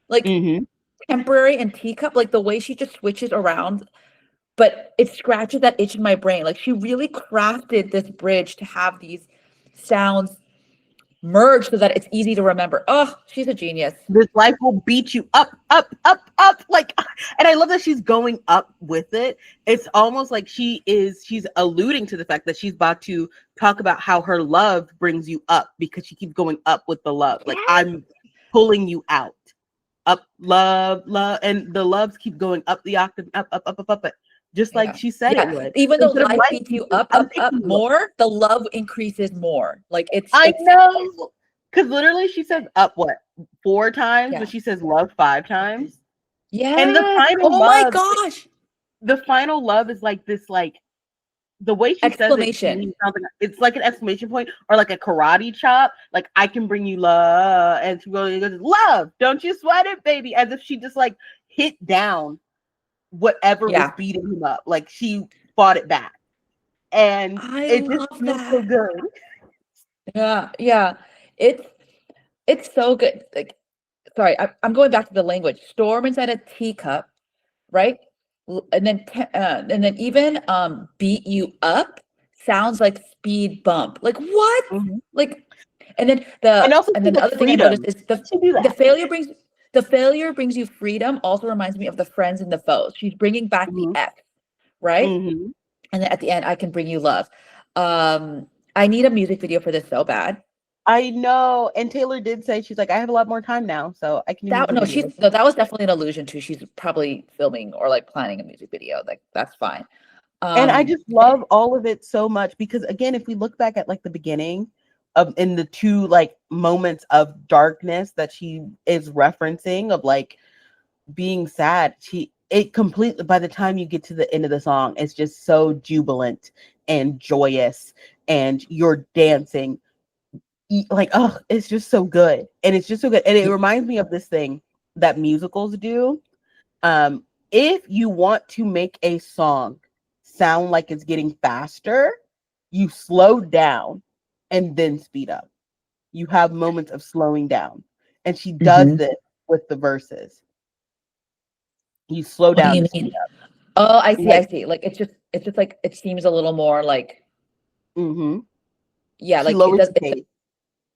like mm-hmm. temporary and teacup, like the way she just switches around, but it scratches that itch in my brain. Like she really crafted this bridge to have these sounds merge so that it's easy to remember. Oh, she's a genius. This life will beat you up, up, up, up. Like, and I love that she's going up with it. It's almost like she's alluding to the fact that she's about to talk about how her love brings you up because she keeps going up with the love. Like, Yes. I'm pulling you out. Up, love, love. And the loves keep going up the octave, up, up, up, up, up. Just like Yeah. she said it Yeah. would. Even though Instead of life life beats you beating up, I'm up, up picking you up. more, the love increases more. Like I it's know. Because literally she says up what? 4 times, yeah. but she says love 5 times. And Yes. Oh my gosh. the final love is like this, like the way she says it to Exclamation. me sounds like it's like an exclamation point or like a karate chop. Like I can bring you love, and she goes, "Love, don't you sweat it, baby," as if she just like hit down whatever was Yeah. beating him up. Like she fought it back, and I it just love feels so that. good. Yeah. Yeah. It's it's so good. Like, sorry, I'm going back to the language. Storm inside a teacup, right? And then even beat you up sounds like speed bump. Like what? Mhm. Like, and then And also the the other thing I noticed freedom is to do the that. failure brings the failure brings you freedom. Also reminds me of the friends and the foes. She's bringing back the Mhm. X, right? Mhm. And then at the end, I can bring you love. Um, I need a music video for this so bad. I know. And Taylor did say she's like, I have a lot more time now, so I can do That music no, she's videos. no, that was definitely an illusion too. She's probably filming or like planning a music video. Like that's fine. And I Um, just love all of it so much because again, if we look back at like the beginning of in the two like moments of darkness that she is referencing of like being sad, she it completely by the time you get to the end of the song, it's just so jubilant and joyous and you're dancing. Like, oh, it's just so good. And it's just so good. And it reminds me of this thing that musicals do. Um, if you want to make a song sound like it's getting faster, you slow down and then speed up. You have moments of slowing down. And she does Mhm. this with the verses. You slow What do down you to speed mean? up. Oh, I see, I Like, see. Like it's just like it seems a little more like mm-hmm. yeah, She like it lowers does the it's pace.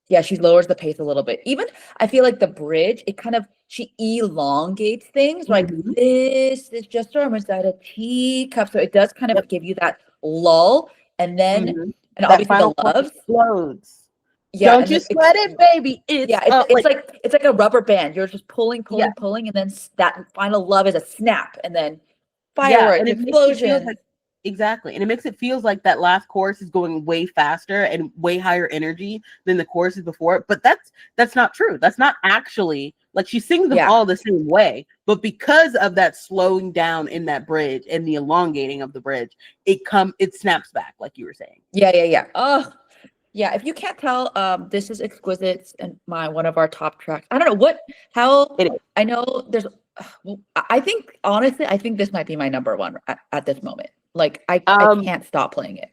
yeah, she lowers the pace a little bit. Even I feel like the bridge, it kind of she elongates things like Mm-hmm. this is just a inside a teacup. So it does kind Yep. of give you that lull Mm-hmm. and That obviously final the chord loves. explodes. Yeah, Don't and you then it's sweat it, baby. It's yeah, like, it's like a rubber band. You're just pulling, yeah. pulling, pulling, and then that final love is a snap, and then Yeah, fireworks, and it makes it feel explosions. like exactly, and it makes it feels like that last chorus is going way faster and way higher energy than the choruses before it. But that's not true. That's not actually like she sings them Yeah, all the same way, but because of that slowing down in that bridge and the elongating of the bridge, it snaps back, like you were saying. yeah, yeah, yeah. Oh, yeah. If you can't tell, this is Exquisite and my one of our top tracks. I don't know what how It is. I know there's. Well, I think honestly, I think this might be my number one at this moment. Like I Um, can't stop playing it.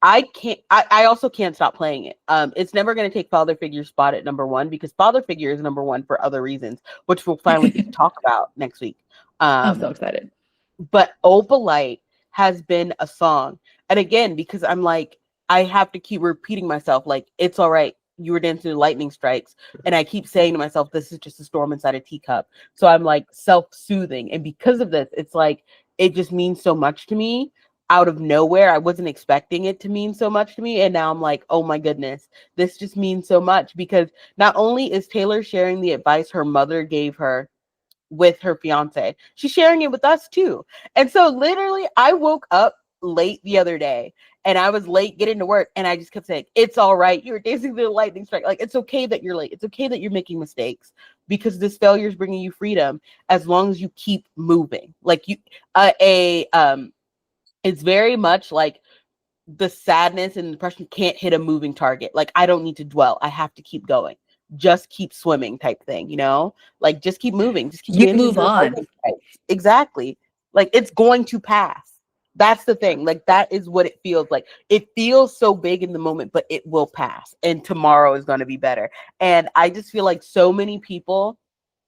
I can't. I also can't stop playing it. It's never going to take Father Figure's spot at number one because Father Figure is number one for other reasons, which we'll finally get to talk about next week. I'm so Um, excited. but Opalite has been a song. And again, because I'm like, I have to keep repeating myself, like, it's all right. You were dancing to lightning strikes. And I keep saying to myself, this is just a storm inside a teacup. So I'm like self-soothing. And because of this, it's like it just means so much to me out of nowhere. I wasn't expecting it to mean so much to me. And now I'm like, oh my goodness, this just means so much because not only is Taylor sharing the advice her mother gave her with her fiance. She's sharing it with us too. And so literally I woke up late the other day and I was late getting to work and I just kept saying, it's all right. You're dancing through the lightning strike. Like it's okay that you're late. It's okay that you're making mistakes because this failure is bringing you freedom as long as you keep moving. Like you it's very much like the sadness and depression can't hit a moving target. Like I don't need to dwell. I have to keep going. Just keep swimming type thing, you know? Like just keep moving. Just keep You dancing move through the on. lightning strikes. Exactly. Like it's going to pass. That's the thing. Like that is what it feels like. It feels so big in the moment, but it will pass. And tomorrow is going to be better. And I just feel like so many people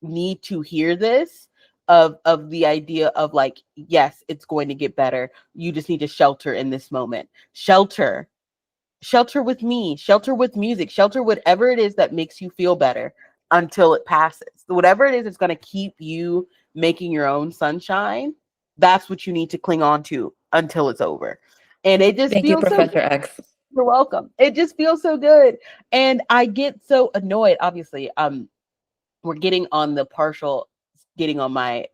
need to hear this of the idea of like, yes, it's going to get better. You just need to shelter in this moment. Shelter with me, shelter with music, shelter whatever it is that makes you feel better until it passes. Whatever it is that's going to keep you making your own sunshine, that's what you need to cling on to until it's over. And it just Thank you, feels so good. Professor X. You're welcome. It just feels so good. And I get so annoyed, obviously. We're getting on the partial getting on my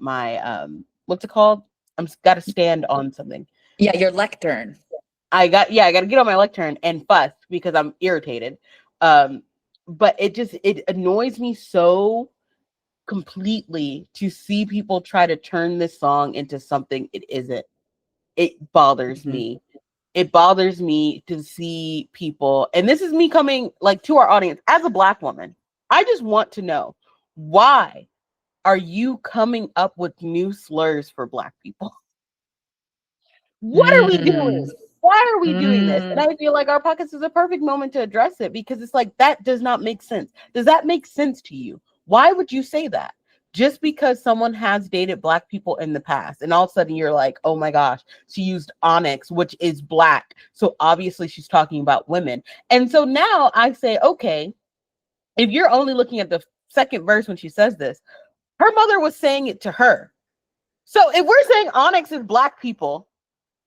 what's it called? I'm got to stand on something. Yeah, your lectern. I got to get on my lectern and fuss because I'm irritated. Um, but it annoys me so completely to see people try to turn this song into something it isn't. It bothers Mhm. me. It bothers me to see people, and this is me coming like to our audience as a Black woman. I just want to know, why are you coming up with new slurs for Black people? What are we Mm, doing? Why are we doing this? And mm, I feel like our podcast is a perfect moment to address it, because it's like, that does not make sense. Does that make sense to you? Why would you say that? Just because someone has dated Black people in the past, and all of a sudden you're like, oh my gosh, she used onyx, which is Black. So obviously she's talking about women. And so now I say, okay, if you're only looking at the second verse when she says this, her mother was saying it to her. So if we're saying onyx is Black people,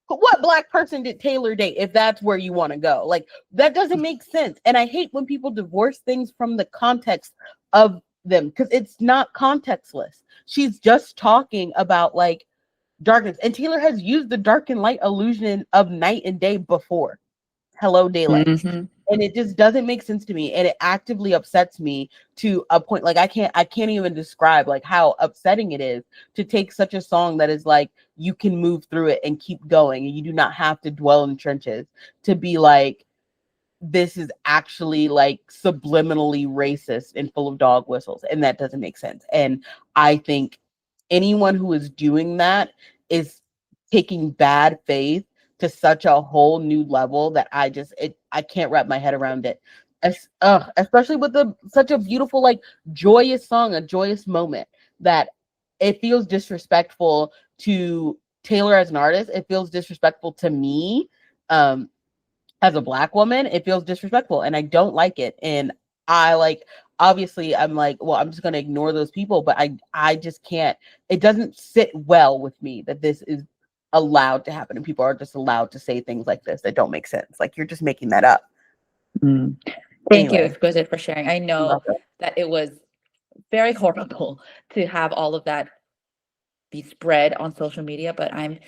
what Black person did Taylor date, if that's where you want to go? Like, that doesn't make sense. And I hate when people divorce things from the context of them, because it's not contextless. She's just talking about like darkness, and Taylor has used the dark and light illusion of night and day before. Hello, daylight. mhm, And it just doesn't make sense to me, and it actively upsets me to a point. Like, I can't even describe like how upsetting it is to take such a song that is like, you can move through it and keep going, and you do not have to dwell in trenches, to be like, this is actually like subliminally racist and full of dog whistles, and that doesn't make sense. And I think anyone who is doing that is taking bad faith to such a whole new level that I can't wrap my head around it. Especially with such a beautiful, like, joyous song, a joyous moment, that it feels disrespectful to Taylor as an artist. It feels disrespectful to me. As a Black woman, it feels disrespectful, and I don't like it. And I like, obviously I'm like, well, I'm just going to ignore those people, but I just can't. It doesn't sit well with me that this is allowed to happen, and people are just allowed to say things like this that don't make sense. Like, you're just making that up. mm. Thank you, Anyway, Exquisite, for sharing. I know that it was very horrible to have all of that be spread on social media, but I'm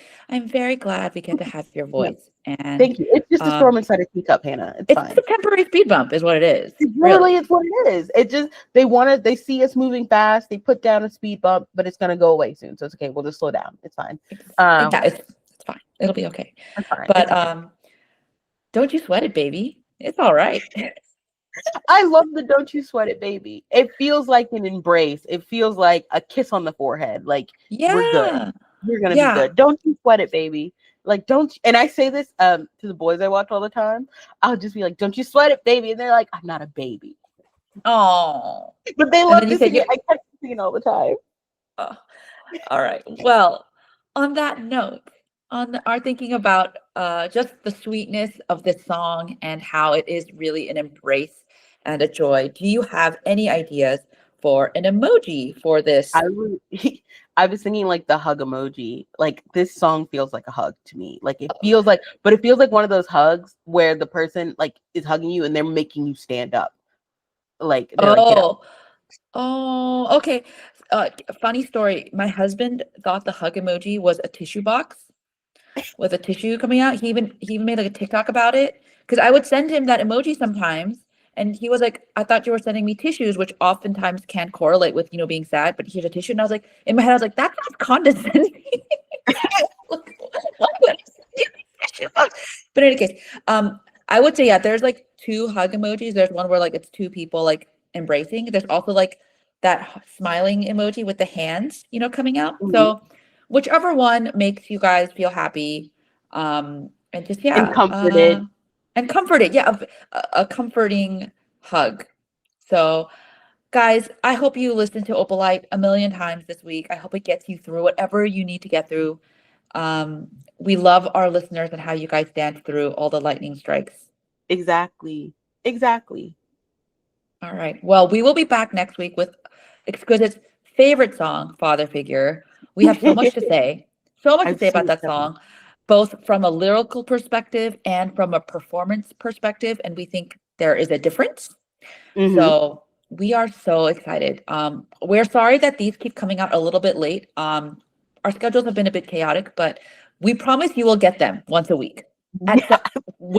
very glad we get to have your yeah, voice. And thank you. It's just a storm inside a teacup, Hannah. It's it's just a fine. temporary speed bump, is what it is. It literally Really. is what it is. It just, they see us moving fast, they put down a speed bump, but it's gonna go away soon. So it's okay. We'll just slow down. It's fine. Yeah, it's fine. It'll be okay. It's fine. But It's fine. don't you sweat it, baby. It's all right. I love the "Don't You Sweat It, Baby." It feels like an embrace. It feels like a kiss on the forehead. Like, we're good. Yeah. We're gonna be Yeah. good. Don't you sweat it, baby. Like, don't. And I say this to the boys I watch all the time. I'll just be like, "Don't you sweat it, baby," and they're like, "I'm not a baby," Oh. but they And love then you to said sing you it. I catch them singing all the time. oh, all right. Well, on that note, on our thinking about just the sweetness of this song and how it is really an embrace and a joy, do you have any ideas for an emoji for this? I was, I was thinking like the hug emoji. Like, this song feels like a hug to me. Like, it feels like, but it feels like one of those hugs where the person like is hugging you and they're making you stand up. Like, they're like, "Get up." Oh, oh, okay. Funny story. My husband thought the hug emoji was a tissue box with a tissue coming out. He even made like a TikTok about it, because I would send him that emoji sometimes, and he was like, "I thought you were sending me tissues," which oftentimes can correlate with being sad. But here's a tissue, and I was like, in my head, I was like, "That's not condescending." Like, why would I send you a tissue box? But in any case, I would say, yeah, there's like two hug emojis. There's one where like it's two people like embracing. There's also like that smiling emoji with the hands, coming out. Mhm. So whichever one makes you guys feel happy, and just, And yeah, comforted. and comforted. Yeah, a comforting hug. So, guys, I hope you listened to Opalite a million times this week. I hope it gets you through whatever you need to get through. We love our listeners and how you guys dance through all the lightning strikes. Exactly. Exactly. All right. Well, we will be back next week with Exquisite's favorite song, Father Figure. We have so much to I've say about seen that so. song, both from a lyrical perspective and from a performance perspective. And we think there is a difference. Mm-hmm. So we are so excited. We're sorry that these keep coming out a little bit late. Our schedules have been a bit chaotic, but we promise you will get them once a week. At Yeah, some,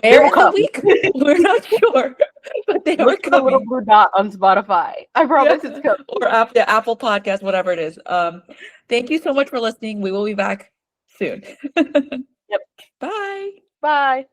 they where will in the come. week? We're not sure. but they are Look for the little coming. blue dot on Spotify. I promise it's coming. Or Apple Podcast, whatever it is. Thank you so much for listening. We will be back soon. Yep. Bye. Bye.